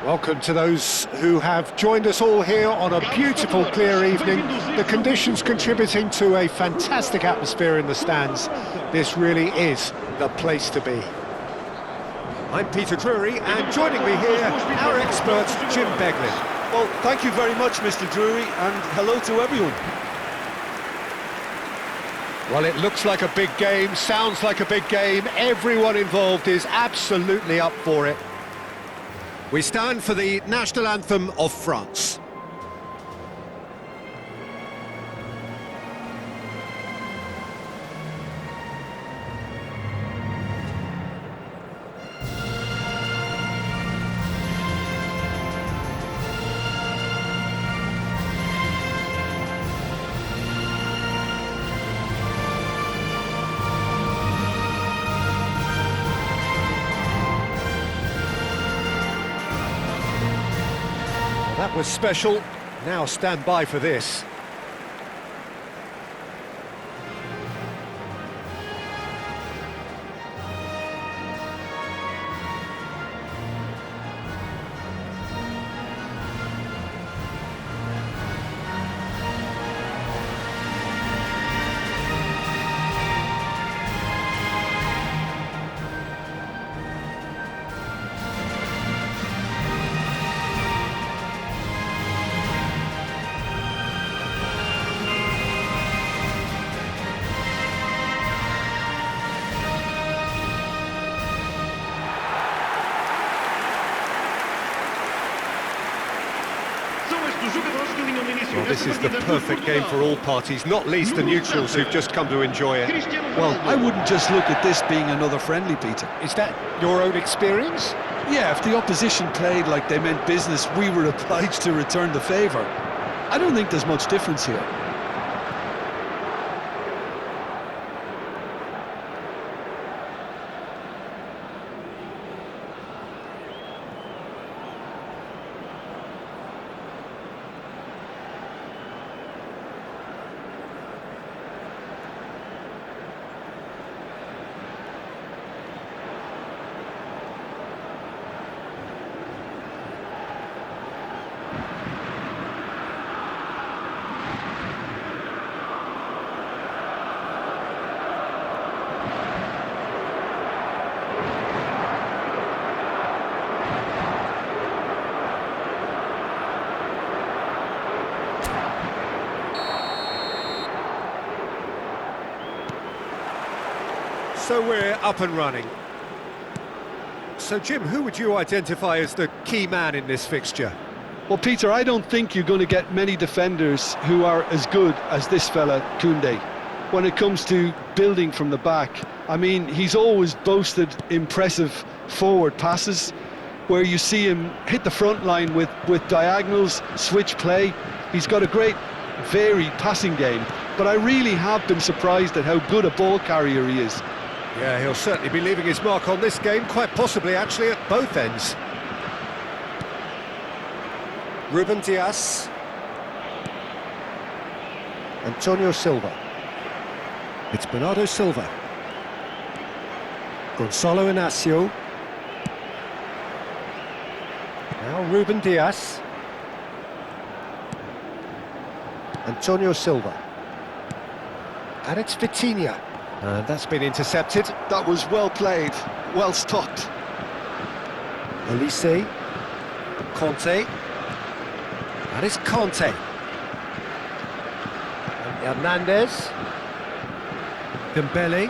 Welcome to those who have joined us all here on a beautiful, clear evening. The conditions contributing to a fantastic atmosphere in the stands. This really is the place to be. I'm Peter Drury, and joining me here, our expert, Jim Beglin. Well, thank you very much, Mr. Drury, and hello to everyone. Well, it looks like a big game, sounds like a big game. Everyone involved is absolutely up for it. We stand for the national anthem of France. That was special. Now stand by for this. Well, this is the perfect game for all parties, not least the neutrals who've just come to enjoy it. Well, I wouldn't just look at this being another friendly, Peter. Is that your own experience? Yeah, if the opposition played like they meant business, we were obliged to return the favour. I don't think there's much difference here. So we're up and running. So Jim, who would you identify as the key man in this fixture? Well, Peter, I don't think you're going to get many defenders who are as good as this fella, Koundé. When it comes to building from the back, I mean, he's always boasted impressive forward passes where you see him hit the front line with diagonals, switch play. He's got a great, varied passing game, but I really have been surprised at how good a ball carrier he is. Yeah, he'll certainly be leaving his mark on this game, quite possibly actually at both ends. Ruben Dias. Antonio Silva. It's Bernardo Silva. Gonzalo Inacio. Now Ruben Dias. Antonio Silva. And it's Vitinha. And that's been intercepted. That was well played, well stopped. Olise. Conte. And it's Conte. And Hernandez. Dembele.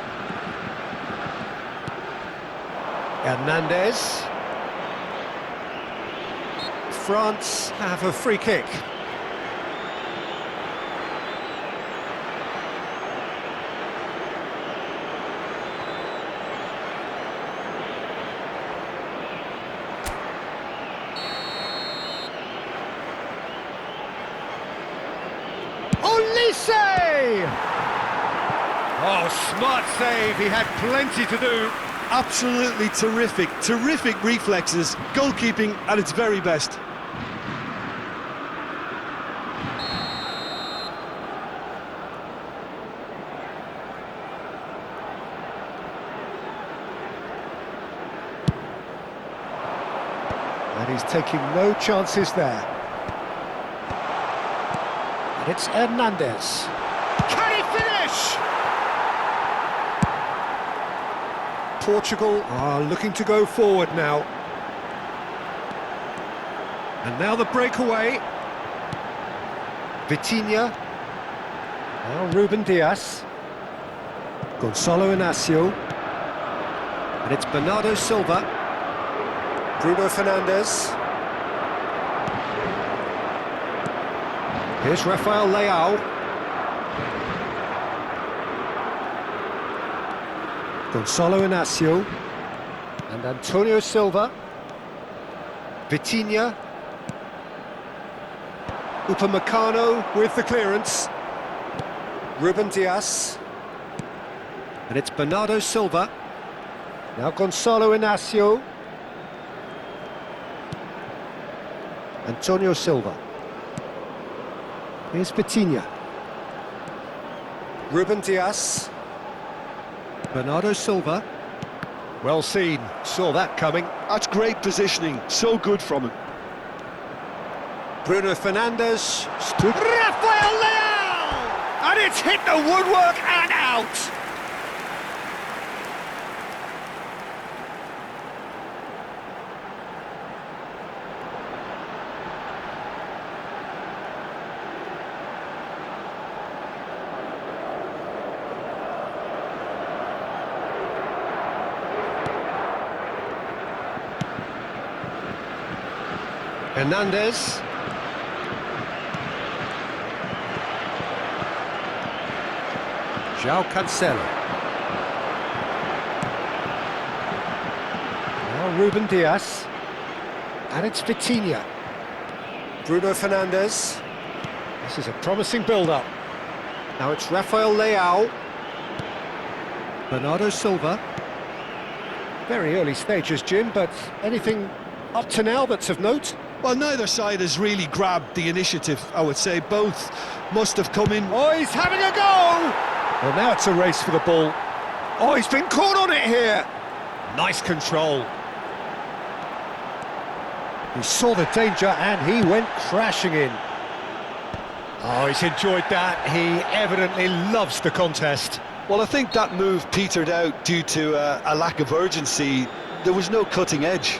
Hernandez. France have a free kick. Olise! Oh, smart save, he had plenty to do. Absolutely terrific reflexes, goalkeeping at its very best. And he's taking no chances there. And it's Hernandez. Can he finish? Portugal are looking to go forward now. And now the breakaway. Vitinha. Now Ruben Dias. Gonzalo Inacio. And it's Bernardo Silva. Bruno Fernandes. Here's Rafael Leao. Gonzalo Inacio. And Antonio Silva. Vitinha. Upamecano with the clearance. Ruben Dias. And it's Bernardo Silva. Now Gonzalo Inacio. Antonio Silva. Here's Vitinha. Ruben Dias. Bernardo Silva. Well seen, saw that coming. That's great positioning, so good from him. Bruno Fernandes stood. Rafael Leao! And it's hit the woodwork and out! Hernandez. João Cancelo. Now Ruben Dias. And it's Vitinha. Bruno Fernandes. This is a promising build-up. Now it's Rafael Leao. Bernardo Silva. Very early stages, Jim, but anything up to now that's of note? Well, neither side has really grabbed the initiative, I would say. Both must have come in. Oh, he's having a go! Well, now it's a race for the ball. Oh, he's been caught on it here. Nice control. He saw the danger and he went crashing in. Oh, he's enjoyed that. He evidently loves the contest. Well, I think that move petered out due to a lack of urgency. There was no cutting edge.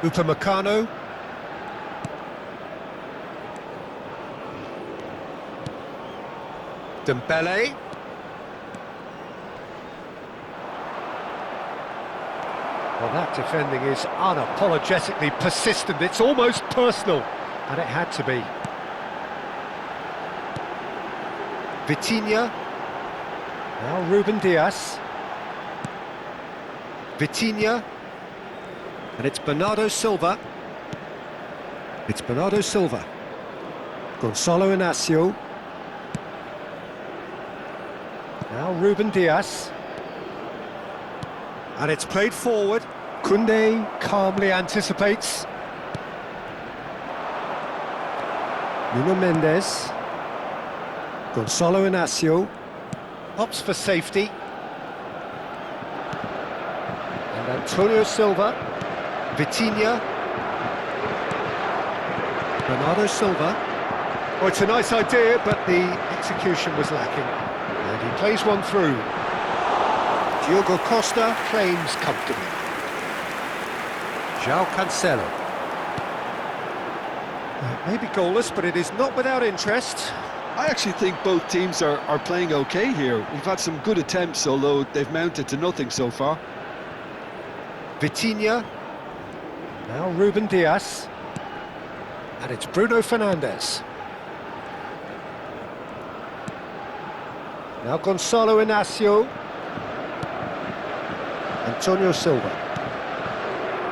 Upamecano. Dembele. Well, that defending is unapologetically persistent. It's almost personal, and it had to be. Vitinha. Now Ruben Dias. Vitinha. And it's Bernardo Silva. It's Bernardo Silva. Gonzalo Inacio. Now Ruben Dias. And it's played forward. Koundé calmly anticipates. Nuno Mendes. Gonzalo Inacio. Opts for safety. And Antonio Silva. Vitinha. Bernardo Silva. Oh, it's a nice idea, but the execution was lacking. And he plays one through. Diogo Costa claims comfortably. João Cancelo. It may be goalless, but it is not without interest. I actually think both teams are playing okay here. We've had some good attempts, although they've mounted to nothing so far. Vitinha. Now Ruben Dias. And it's Bruno Fernandes. Now Gonzalo Inacio. Antonio Silva.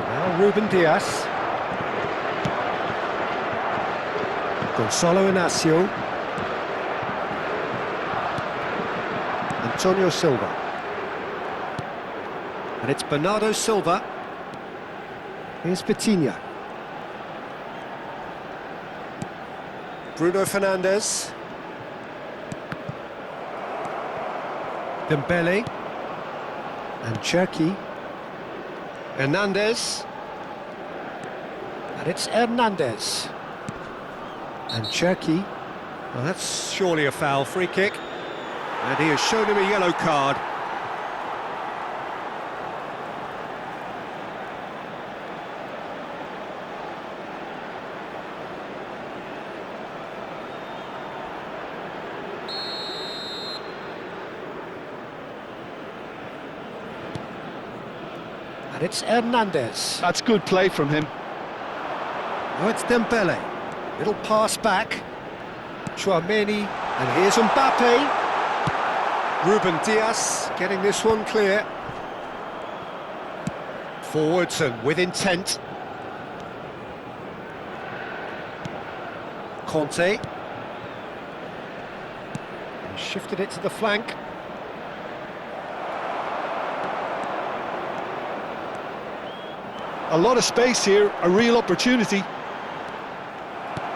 Now Ruben Dias. Gonzalo Inacio. Antonio Silva. And it's Bernardo Silva. Here's Vitinha. Bruno Fernandes. Dembele. And Cherki. Hernandez. And it's Hernandez. And Cherki. Well, that's surely a foul, free kick. And he has shown him a yellow card. And it's Hernandez. That's good play from him. Now it's Dembele. Little pass back. Tchouameni. And here's Mbappe. Ruben Dias getting this one clear. Forwards and with intent. Conte. He shifted it to the flank. A lot of space here, a real opportunity.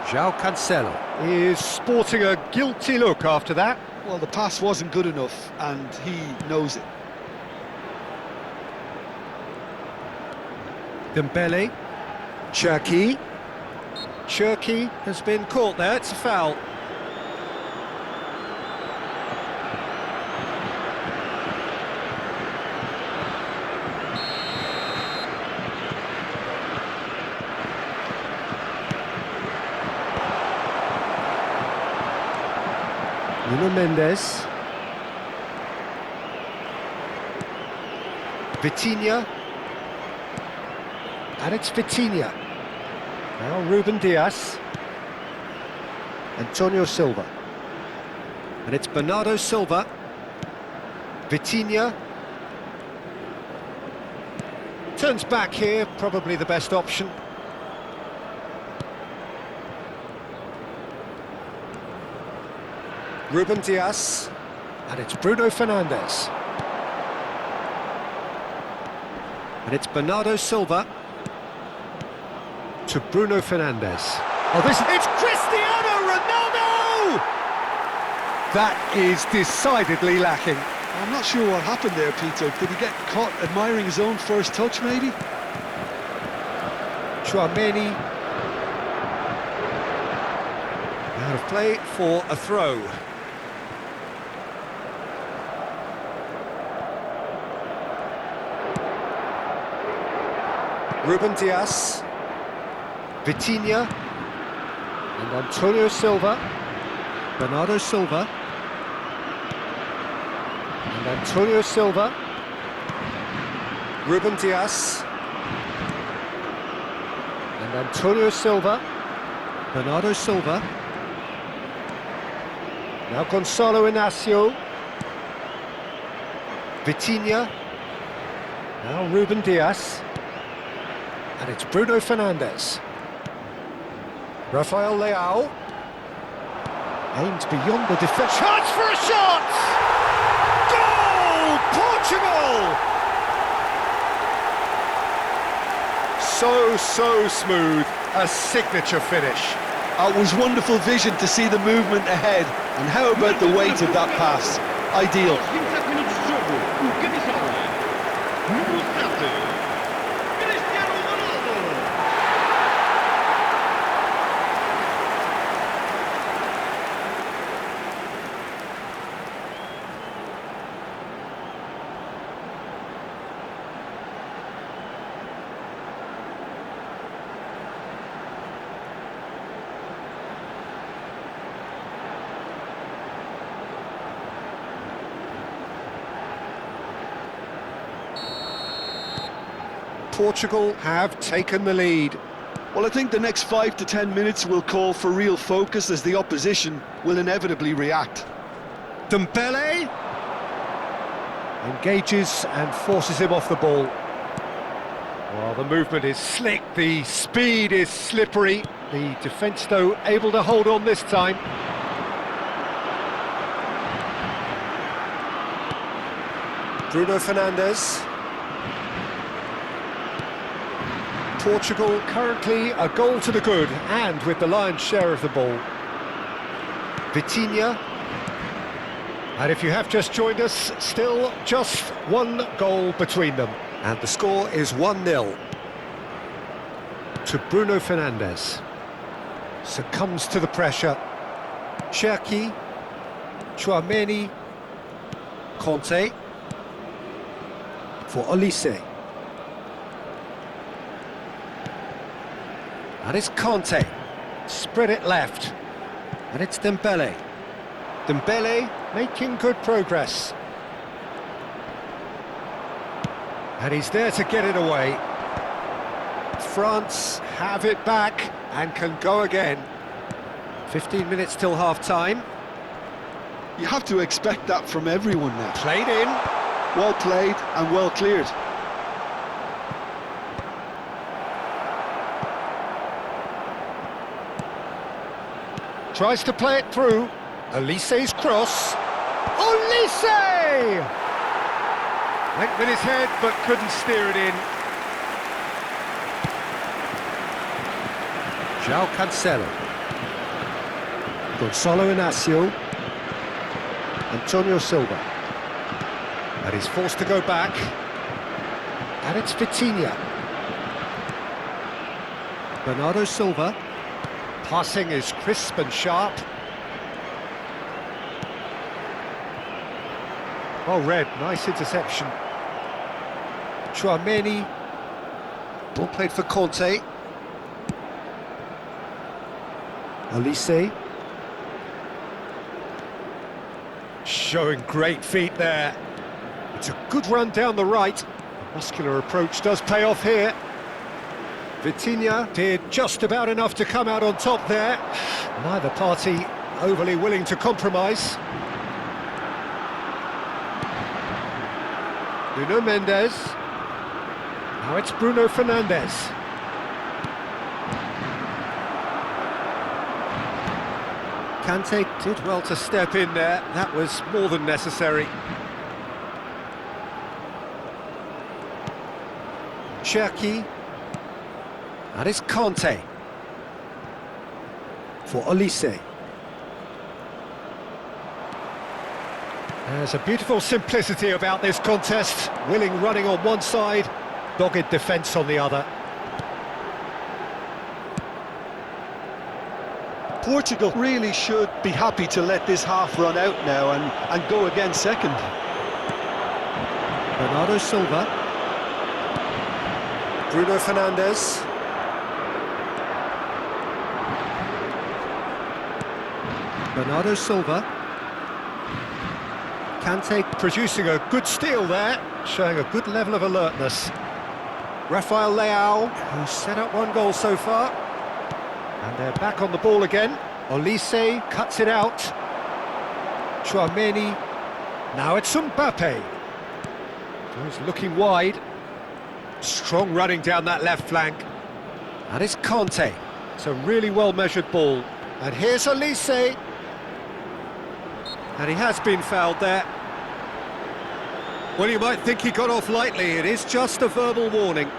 João Cancelo is sporting a guilty look after that. Well, the pass wasn't good enough, and he knows it. Dembele. Cherki. Cherki has been caught there, it's a foul. Nuno Mendes. Vitinha. And it's Vitinha. Now Ruben Dias. Antonio Silva. And it's Bernardo Silva. Vitinha. Turns back here, probably the best option. Ruben Dias, and it's Bruno Fernandes. And it's Bernardo Silva to Bruno Fernandes. Oh, it's Cristiano Ronaldo! That is decidedly lacking. I'm not sure what happened there, Peter. Did he get caught admiring his own first touch, maybe? Tchouameni. Out of play for a throw. Ruben Dias, Vitinha, and Antonio Silva, Bernardo Silva, and Antonio Silva, Ruben Dias, and Antonio Silva, Bernardo Silva, now Gonzalo Inacio, Vitinha, now Ruben Dias. And it's Bruno Fernandes. Rafael Leao. Aimed beyond the defence. Chance for a shot! Goal! Portugal! So smooth. A signature finish. It was wonderful vision to see the movement ahead. And how about the weight of that pass? Ideal. Portugal have taken the lead. Well, I think the next 5 to 10 minutes will call for real focus as the opposition will inevitably react. Dembele engages and forces him off the ball. Well, the movement is slick, the speed is slippery. The defence, though, able to hold on this time. Bruno Fernandes. Portugal currently a goal to the good and with the lion's share of the ball. Vitinha. And if you have just joined us, still just one goal between them. And the score is 1-0. To Bruno Fernandes. Succumbs to the pressure. Cherki. Tchouaméni. Conte. For Olise. And it's Conte. Spread it left. And it's Dembele. Dembele making good progress. And he's there to get it away. France have it back and can go again. 15 minutes till half-time. You have to expect that from everyone now. Played in. Well played and well cleared. Tries to play it through. Olise's cross. Olise! Went with his head, but couldn't steer it in. João Cancelo. Gonçalo Inácio. Antonio Silva. And he's forced to go back. And it's Vitinha. Bernardo Silva. Passing is crisp and sharp. Well read, nice interception. Tchouaméni. Ball played for Conte. Olise. Showing great feet there. It's a good run down the right. The muscular approach does pay off here. Vitinha did just about enough to come out on top there. Neither party overly willing to compromise. Nuno Mendes. Now it's Bruno Fernandes. Kante did well to step in there. That was more than necessary. Cherki. That is Conte. For Olise. There's a beautiful simplicity about this contest. Willing running on one side, dogged defence on the other. Portugal really should be happy to let this half run out now and go again second. Bernardo Silva. Bruno Fernandes. Bernardo Silva. Kante producing a good steal there, showing a good level of alertness. Rafael Leao, who's set up one goal so far. And they're back on the ball again. Olise cuts it out. Tchouaméni. Now it's Mbappe. He's looking wide. Strong running down that left flank. And it's Conte. It's a really well-measured ball. And here's Olise. And he has been fouled there. Well, you might think he got off lightly. It is just a verbal warning.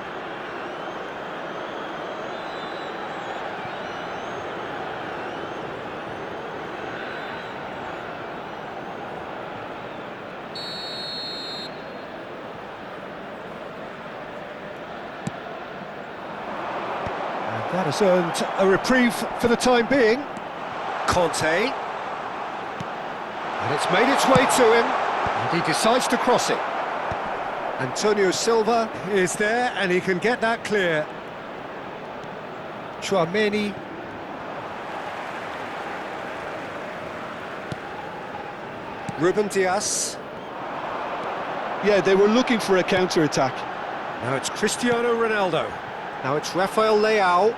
And that has earned a reprieve for the time being. Conte. And it's made its way to him, and he decides to cross it. Antonio Silva is there, and he can get that clear. Tchouaméni. Ruben Dias. Yeah, they were looking for a counter-attack. Now it's Cristiano Ronaldo. Now it's Rafael Leao.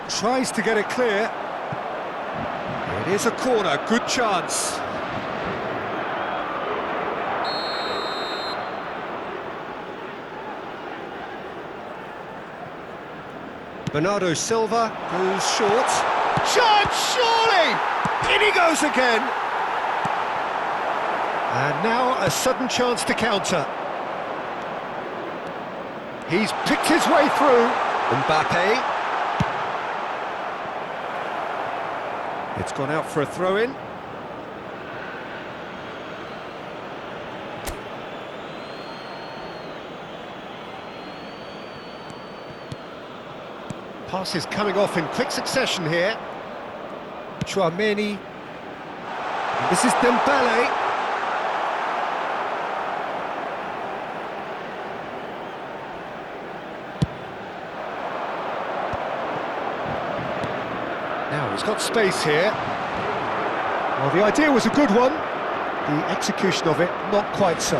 Tries to get it clear. It is a corner, good chance. Bernardo Silva goes short. Chance, surely! In he goes again. And now a sudden chance to counter. He's picked his way through. Mbappe. It's gone out for a throw-in. Passes coming off in quick succession here. Tchouaméni. This is Dembele. Now he's got space here. Well, the idea was a good one. The execution of it, not quite so.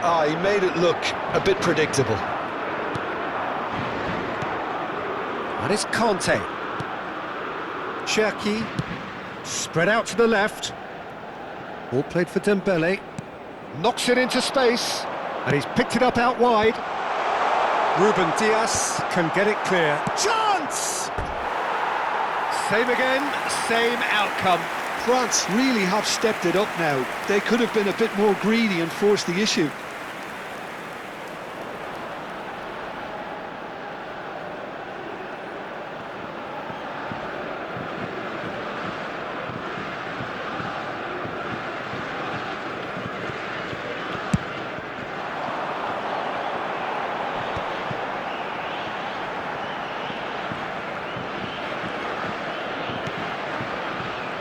Ah, he made it look a bit predictable. And it's Conte. Cherki, spread out to the left. Ball played for Dembele. Knocks it into space. And he's picked it up out wide. Ruben Dias can get it clear. Chance! Same again, same outcome. France really have stepped it up now. They could have been a bit more greedy and forced the issue.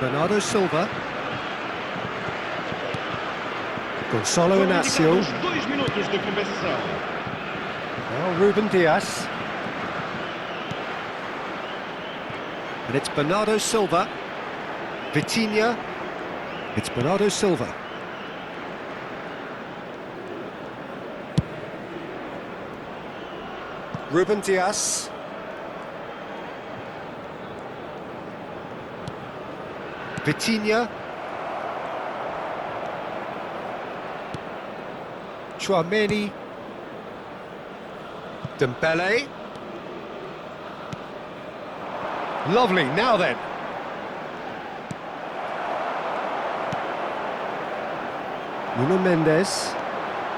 Bernardo Silva. Gonçalo Inácio. Now Ruben Dias. And it's Bernardo Silva. Vitinha. It's Bernardo Silva. Ruben Dias. Vitinha. Tchouaméni. Dembele. Lovely, now then. Nuno Mendes.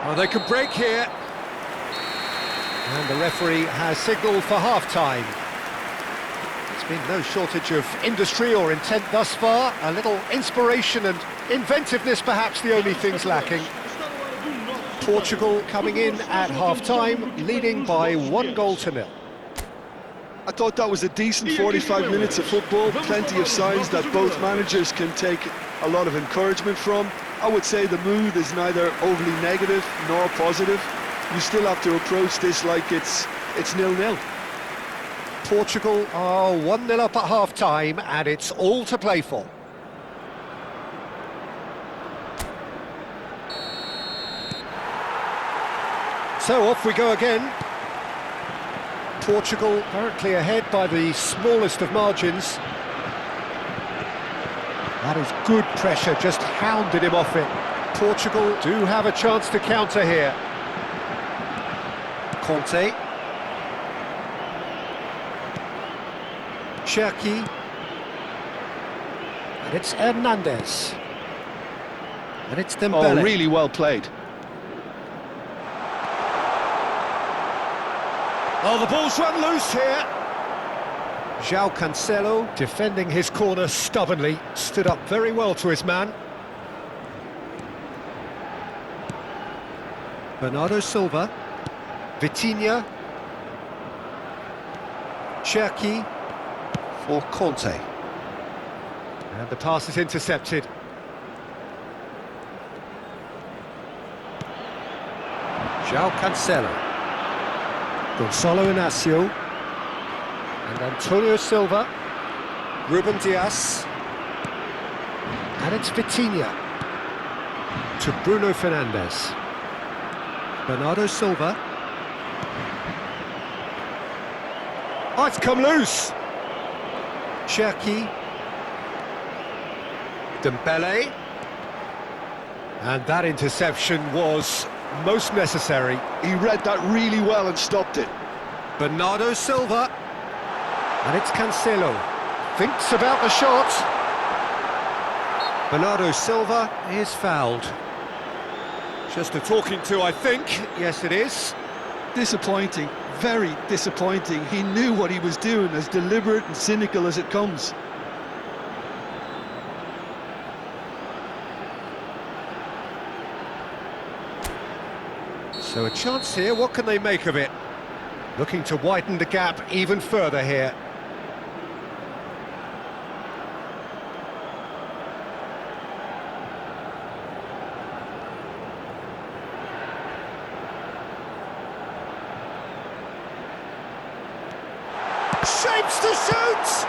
Oh, they could break here. And the referee has signalled for half-time. There's been no shortage of industry or intent thus far. A little inspiration and inventiveness, perhaps the only things lacking. Portugal coming in at half-time, leading by 1-0. I thought that was a decent 45 minutes of football, plenty of signs that both managers can take a lot of encouragement from. I would say the mood is neither overly negative nor positive. You still have to approach this like it's 0-0. Portugal are 1-0 up at half-time, and it's all to play for. So off we go again. Portugal currently ahead by the smallest of margins. That is good pressure, just hounded him off it. Portugal do have a chance to counter here. Conte. Cherki. And it's Hernandez. And it's Dembele. Oh, really well played. Oh, the ball's run loose here. João Cancelo, defending his corner stubbornly, stood up very well to his man. Bernardo Silva. Vitinha. Cherki for Conte. And the pass is intercepted. João Cancelo. Gonçalo Inácio. And Antonio Silva. Ruben Dias. And it's Vitinha. To Bruno Fernandes. Bernardo Silva. Oh, it's come loose. Cherki. Dembele. And that interception was most necessary. He read that really well and stopped it. Bernardo Silva. And it's Cancelo. Thinks about the shot. Bernardo Silva is fouled. Just a talking to, I think. Yes, it is. Disappointing, very disappointing. He knew what he was doing, as deliberate and cynical as it comes. So a chance here, what can they make of it? Looking to widen the gap even further here. Shapes to shoot!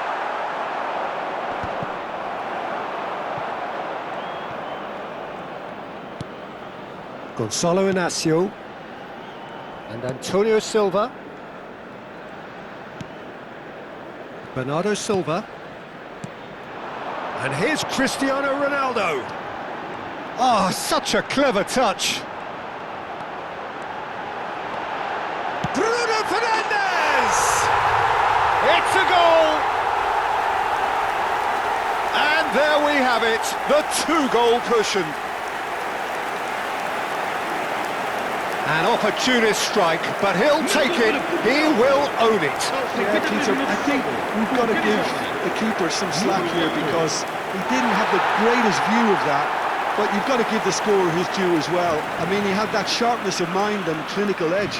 Gonzalo Inacio and Antonio Silva. Bernardo Silva. And here's Cristiano Ronaldo. Oh, such a clever touch. Bruno Fernandes! It's a goal! And there we have it, the two-goal cushion. An opportunist strike, but he'll take it, he will own it. Yeah, Peter, I think we've got to give the keeper some slack here because he didn't have the greatest view of that, but you've got to give the scorer his due as well. I mean, he had that sharpness of mind and clinical edge.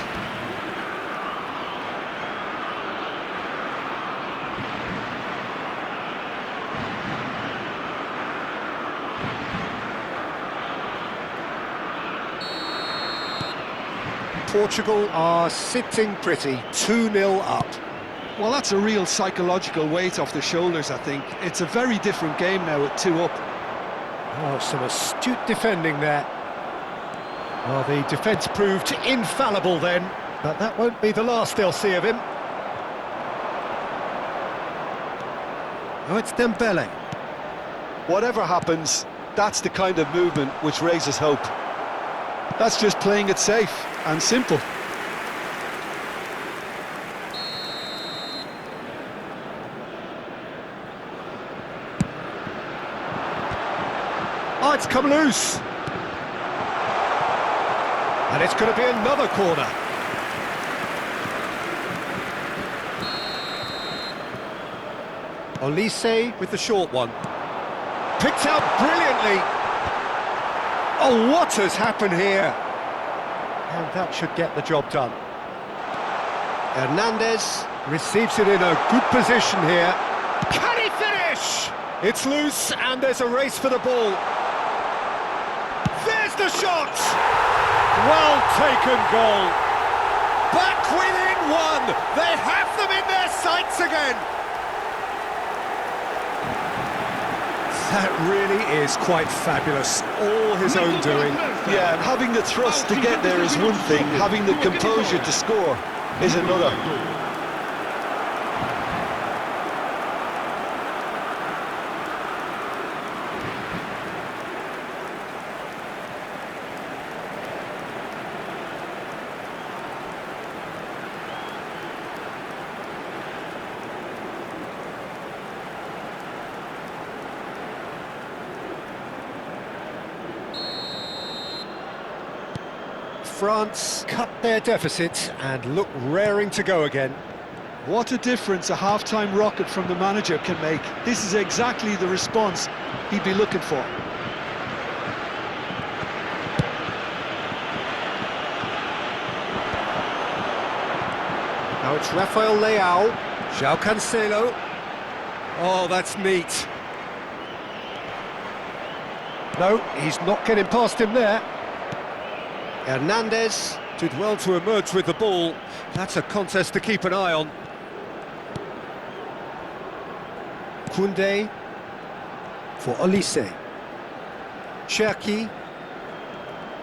Portugal are sitting pretty, 2-0 up. Well, that's a real psychological weight off the shoulders, I think. It's a very different game now at 2 up. Oh, some astute defending there. Well, the defence proved infallible then, but that won't be the last they'll see of him. Oh, it's Dembele. Whatever happens, that's the kind of movement which raises hope. That's just playing it safe and simple. Oh, it's come loose. And it's going to be another corner. Olise with the short one. Picked out brilliantly. Oh, what has happened here? And that should get the job done. Hernandez receives it in a good position here. Can he finish? It's loose and there's a race for the ball. There's the shot! Well taken goal. Back within one. They have them in their sights again. That really is quite fabulous, all his own doing. Yeah, and having the thrust to get there is one thing, having the composure to score is another. France cut their deficit and look raring to go again. What a difference a half-time rocket from the manager can make. This is exactly the response he'd be looking for. Now it's Rafael Leao, João Cancelo. Oh, that's neat. No, he's not getting past him there. Hernandez did well to emerge with the ball. That's a contest to keep an eye on. Koundé for Olise. Cherki.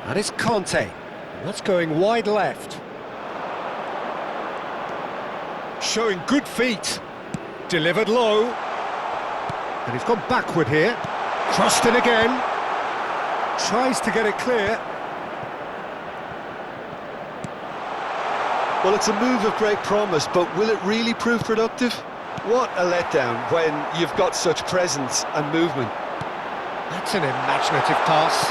And it's Kanté. That's going wide left. Showing good feet. Delivered low. And he's gone backward here. Crossed in again. Tries to get it clear. Well, it's a move of great promise, but will it really prove productive? What a letdown when you've got such presence and movement. That's an imaginative pass.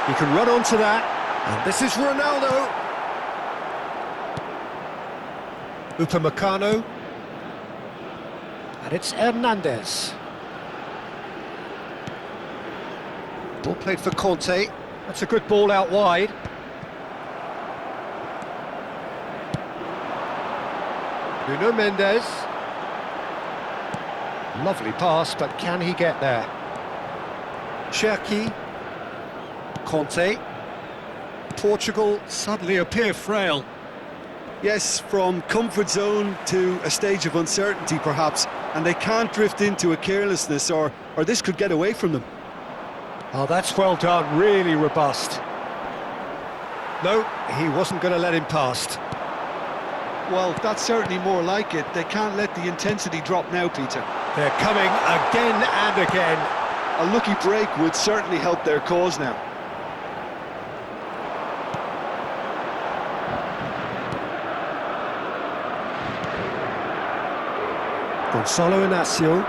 He can run onto that. And this is Ronaldo. Upamecano. And it's Hernandez. Ball played for Kanté. That's a good ball out wide. Nuno Mendes. Lovely pass, but can he get there? Cherki. Conte. Portugal suddenly appear frail. Yes, from comfort zone to a stage of uncertainty perhaps, and they can't drift into a carelessness or this could get away from them. Oh, that's well done, really robust. No, he wasn't going to let him past. Well, that's certainly more like it. They can't let the intensity drop now, Peter. They're coming again and again. A lucky break would certainly help their cause now. Gonçalo Inácio.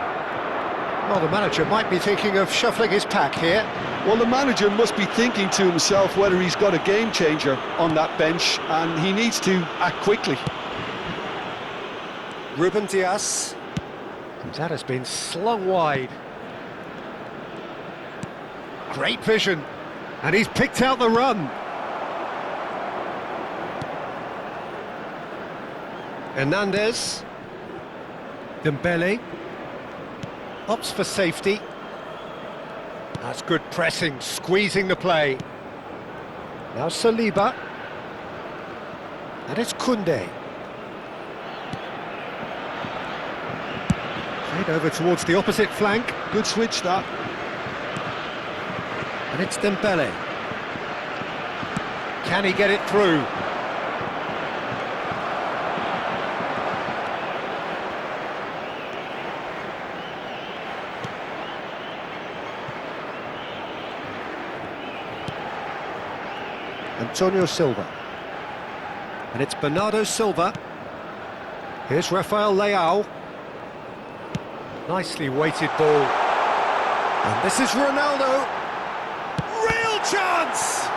Well, the manager might be thinking of shuffling his pack here. Well, the manager must be thinking to himself whether he's got a game changer on that bench, and he needs to act quickly. Ruben Dias. And that has been slung wide. Great vision. And he's picked out the run. Hernandez. Dembele. Opts for safety. That's good pressing, squeezing the play. Now Saliba. And it's Koundé. Played over towards the opposite flank. Good switch, that. And it's Dembele. Can he get it through? Antonio Silva. And it's Bernardo Silva. Here's Rafael Leao. Nicely weighted ball. And this is Ronaldo. Real chance!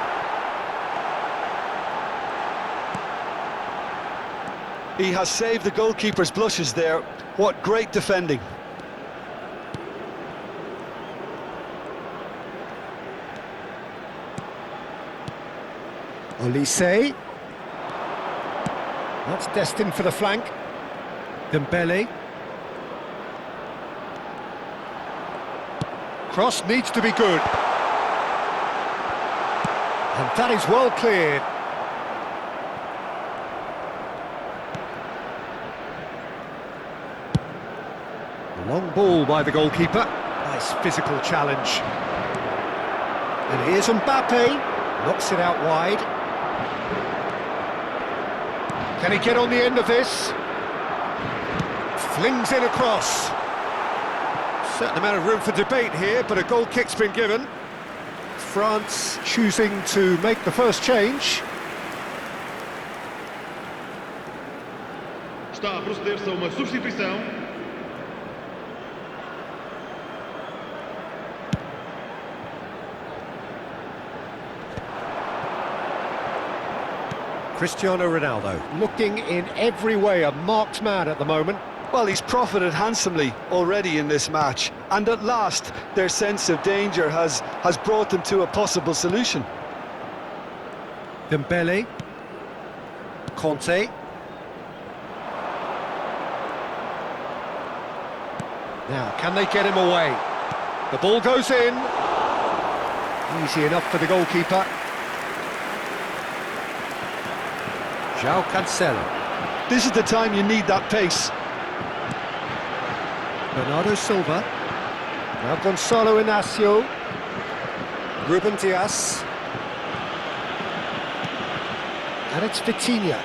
He has saved the goalkeeper's blushes there. What great defending. Olise. That's destined for the flank. Dembele. Cross needs to be good. And that is well cleared. Long ball by the goalkeeper. Nice physical challenge. And here's Mbappe. Knocks it out wide. Can he get on the end of this? Flings in across. Certain amount of room for debate here, but a goal kick's been given. France choosing to make the first change. Está a proceder-se a uma substituição. Cristiano Ronaldo, looking in every way a marked man at the moment. Well, he's profited handsomely already in this match, and at last their sense of danger has brought them to a possible solution. Dembele. Conte. Now, can they get him away? The ball goes in. Easy enough for the goalkeeper. João Cancelo. This is the time you need that pace. Bernardo Silva. Now Gonçalo Inácio. Ruben Dias. And it's Vitinha.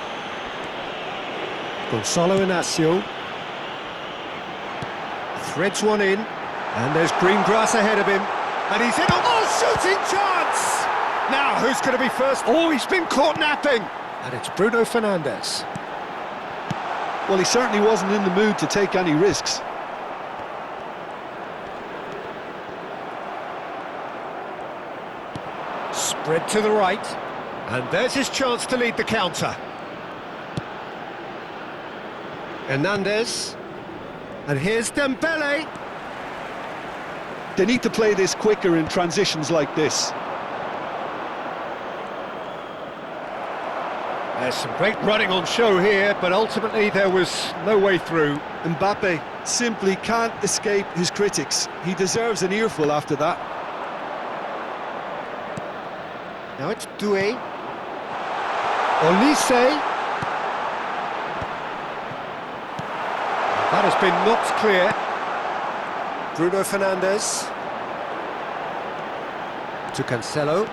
Gonçalo Inácio. Threads one in. And there's green grass ahead of him. And he's in. Oh, shooting chance! Now, who's going to be first? Oh, he's been caught napping. And it's Bruno Fernandes. Well, he certainly wasn't in the mood to take any risks. Spread to the right. And there's his chance to lead the counter. Hernandez. And here's Dembele. They need to play this quicker in transitions like this. There's some great running on show here, but ultimately there was no way through. Mbappe simply can't escape his critics. He deserves an earful after that. Now it's Doué. Olise. That has been knocked clear. Bruno Fernandes. To Cancelo.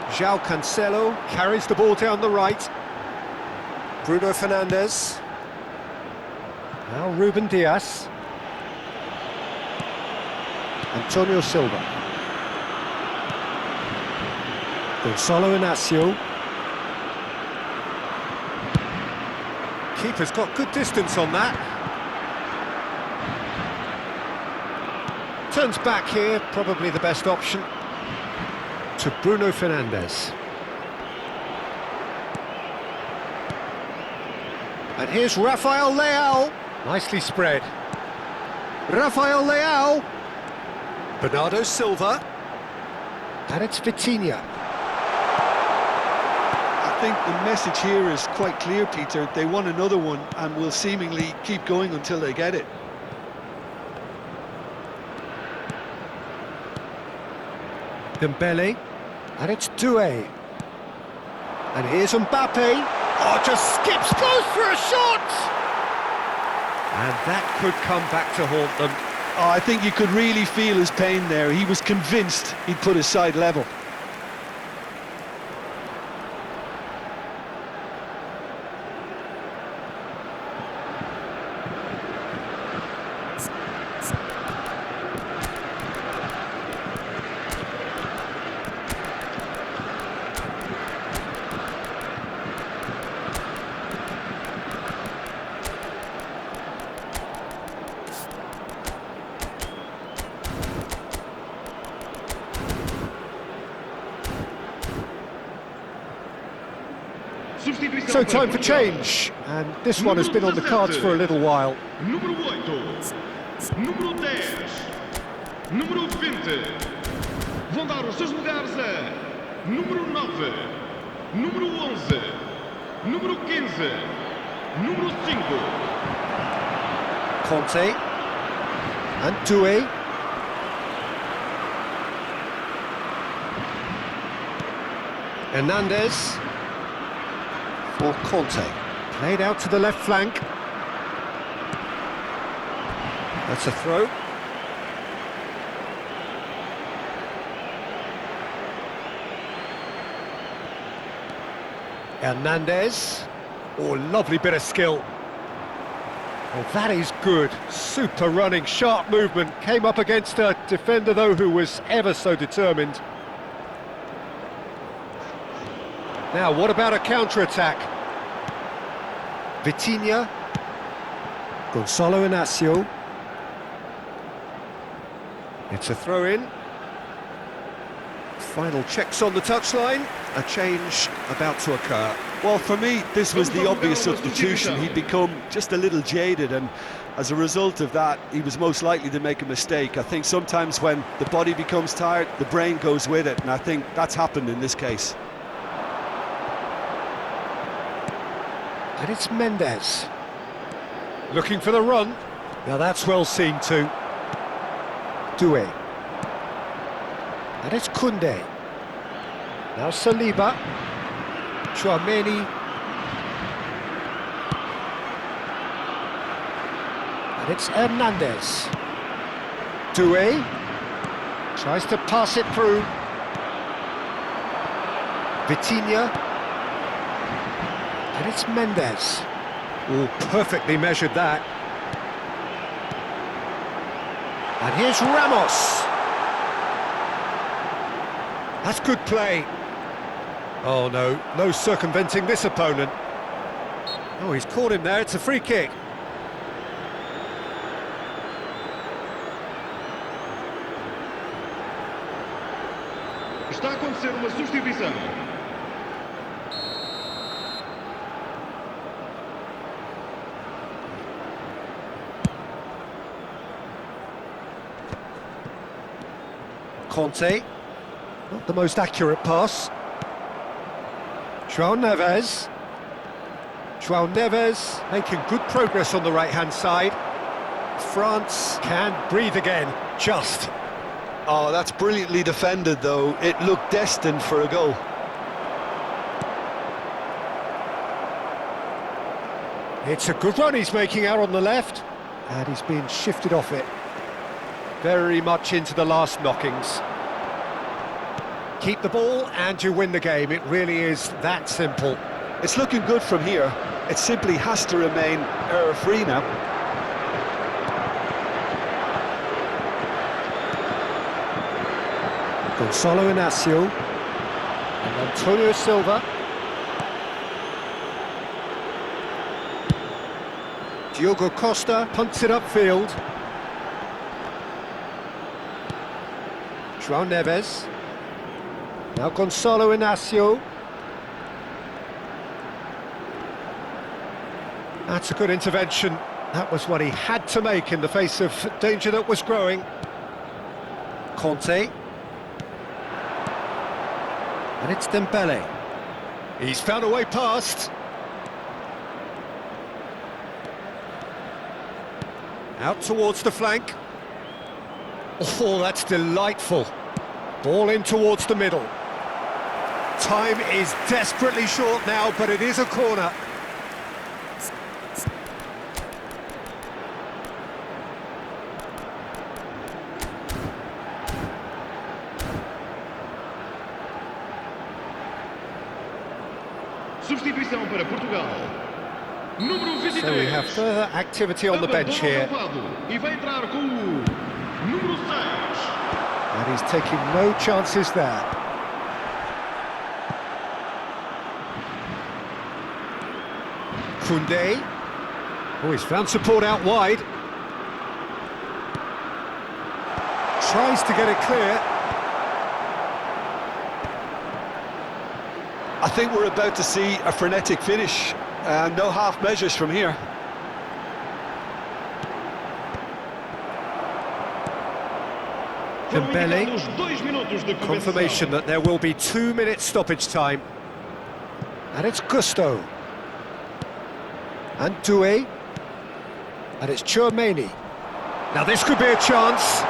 João Cancelo carries the ball down the right. Bruno Fernandes. Now Ruben Dias. Antonio Silva. Gonçalo Inácio. Keeper's got good distance on that. Turns back here, probably the best option. To Bruno Fernandes. And here's Rafael Leao. Nicely spread. Rafael Leao. Bernardo Silva. And it's Vitinha. I think the message here is quite clear, Peter. They want another one and will seemingly keep going until they get it. Dembele. And it's Doué. And here's Mbappe. Oh, just skips, goes for a shot! And that could come back to haunt them. Oh, I think you could really feel his pain there. He was convinced he'd put his side level. So time for change, and this one has been on the cards for a little while. Número 8. Número 10. Número 20. Vão dar os seus lugares a número 9. Número 11. Número 15. Número 5. Conte. And Doué. Hernandez. For Conte. Played out to the left flank. That's a throw. Hernandez. Oh, lovely bit of skill. Well, that is good. Super running, sharp movement. Came up against a defender, though, who was ever so determined. Now, what about a counter-attack? Vitinha. Gonçalo Inácio. It's a throw-in. Final checks on the touchline. A change about to occur. Well, for me, this was the obvious substitution. He'd become just a little jaded, and as a result of that, he was most likely to make a mistake. I think sometimes when the body becomes tired, the brain goes with it, and I think that's happened in this case. And it's Mendes. Looking for the run. Now that's well seen too. Doué. And it's Koundé. Now Saliba. Tchouaméni. And it's Hernandez. Doué. Tries to pass it through. Vitinha. And it's Mendes. Oh, perfectly measured that. And here's Ramos. That's good play. Oh no, no circumventing this opponent. Oh, he's caught him there, it's a free kick. Está a acontecer uma substituição. Conte. Not the most accurate pass. João Neves. João Neves making good progress on the right-hand side. France can breathe again, just. Oh, that's brilliantly defended, though. It looked destined for a goal. It's a good run he's making out on the left, and he's being shifted off it. Very much into the last knockings. Keep the ball and you win the game. It really is that simple. It's looking good from here. It simply has to remain error-free now. Gonçalo Inácio and Antonio Silva. Diogo Costa punts it upfield. João Neves. Now Gonçalo Inácio. That's a good intervention. That was what he had to make in the face of danger that was growing. Conte. And it's Dembele. He's found a way past. Out towards the flank. Oh, that's delightful. Ball in towards the middle. Time is desperately short now, but it is a corner. Substituição para Portugal. Número 23. So we have further activity on the bench here. E vai entrar com o número 6. And he's taking no chances there. Koundé. Oh, he's found support out wide. Tries to get it clear. I think we're about to see a frenetic finish. No half measures from here. Dembele. Confirmation that there will be 2 minutes stoppage time. And it's Gusto. And Doué. And it's Tchouaméni. Now this could be a chance.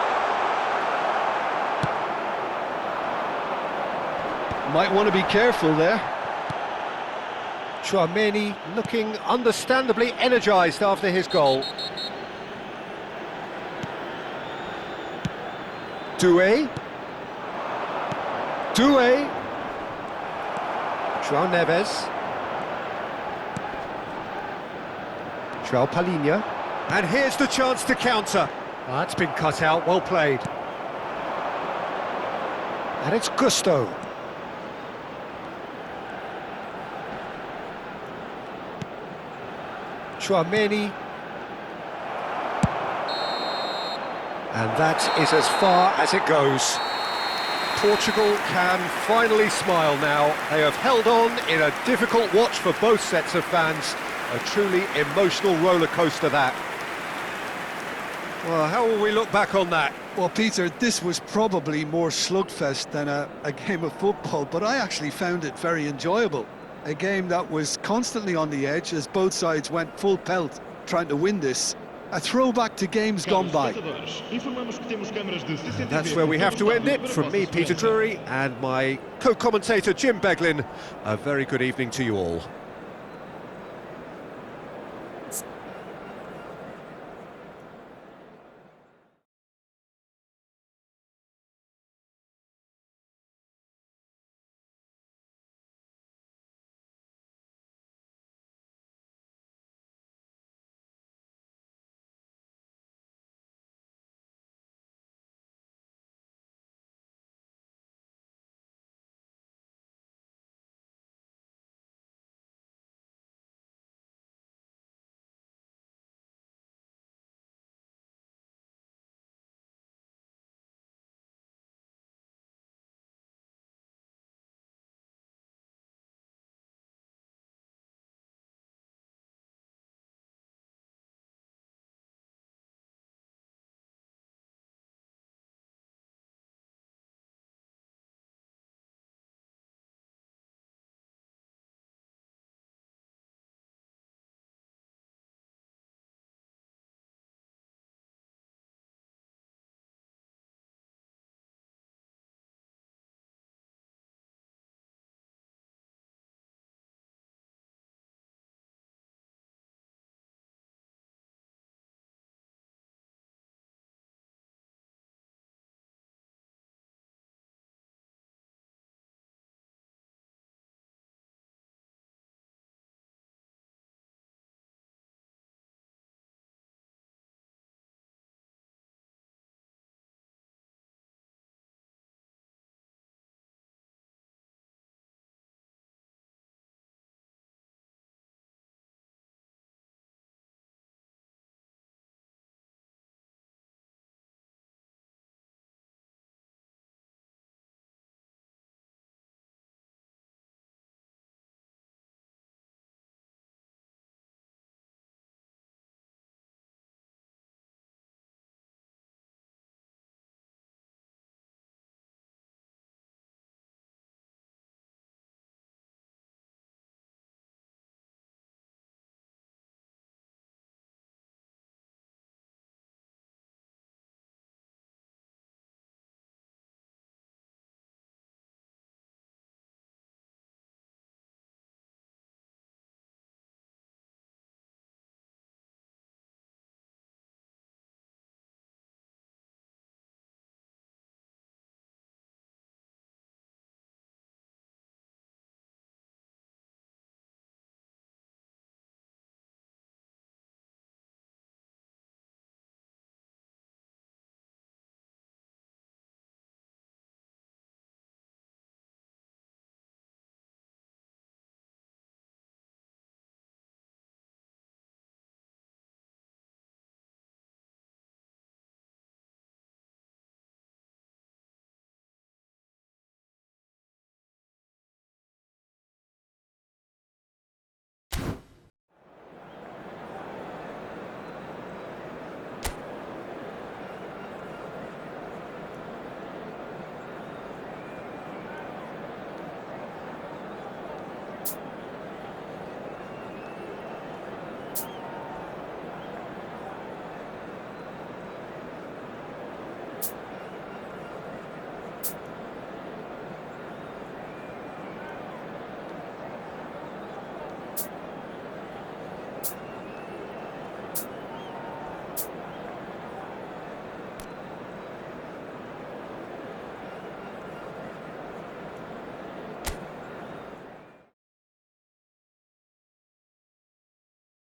Might want to be careful there. Tchouaméni looking understandably energised after his goal. Doué. João Neves. João Palhinha. And here's the chance to counter. That's been cut out, well played. And it's Gusto. Tchouaméni. And that is as far as it goes. Portugal can finally smile now. They have held on in a difficult watch for both sets of fans. A truly emotional roller coaster that. Well, how will we look back on that? Well, Peter, this was probably more slugfest than a game of football, but I actually found it very enjoyable. A game that was constantly on the edge as both sides went full pelt trying to win this. A throwback to games gone by. And that's where we have to end it. From me, Peter Drury, and my co-commentator, Jim Beglin, a very good evening to you all.